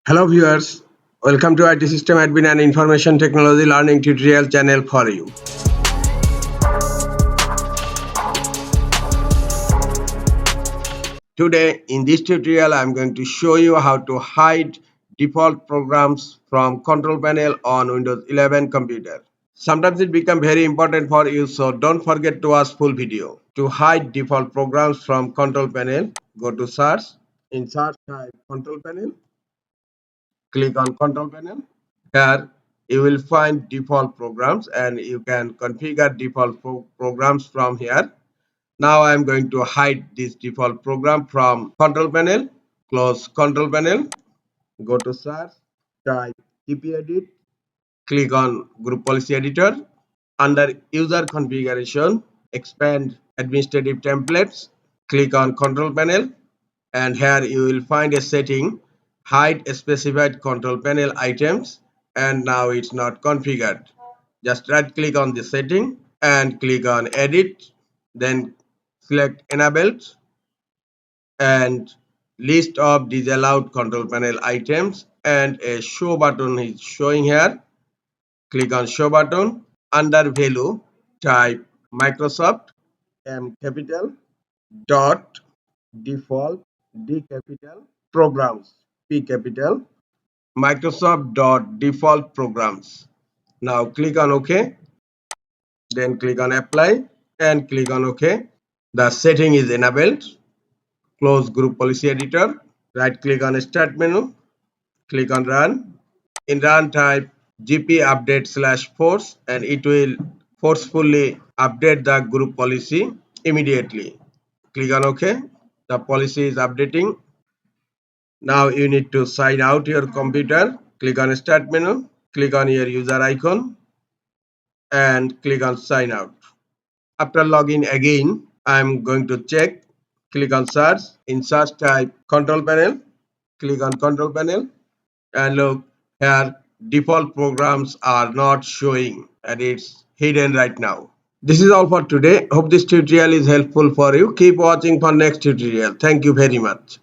Hello viewers, welcome to IT System Admin and Information Technology Learning Tutorial channel for you. Today in this tutorial I am going to show you how to hide default programs from control panel on Windows 11 computer. Sometimes it becomes very important for you, so don't forget to watch full video. To hide default programs from control panel, go to search. In search type control panel, click on control panel. Here you will find default programs and you can configure default programs from here. Now I am going to hide this default program from control panel. Close control panel, go to search, type edit, click on group policy editor. Under user configuration, expand administrative templates, click on control panel, and here you will find a setting, hide specified control panel items, and now it's not configured. Just right click on the setting and click on edit, then select enabled and list of disallowed control panel items, and a show button is showing here. Click on show button. Under value, type Microsoft M capital dot default D capital programs P capital Microsoft dot default programs. Now click on OK, then click on apply and click on OK. The setting is enabled. Close group policy editor. Right click on start menu. Click on run. In run type gp update /force and it will forcefully update the group policy immediately. Click on OK. The policy is updating. Now you need to sign out your computer. Click on start menu. Click on your user icon and click on sign out. After login again, I'm going to check. Click on search. In search type control panel. Click on control panel and look here, default programs are not showing and it's hidden right now. This is all for today. Hope this tutorial is helpful for you. Keep watching for next tutorial. Thank you very much.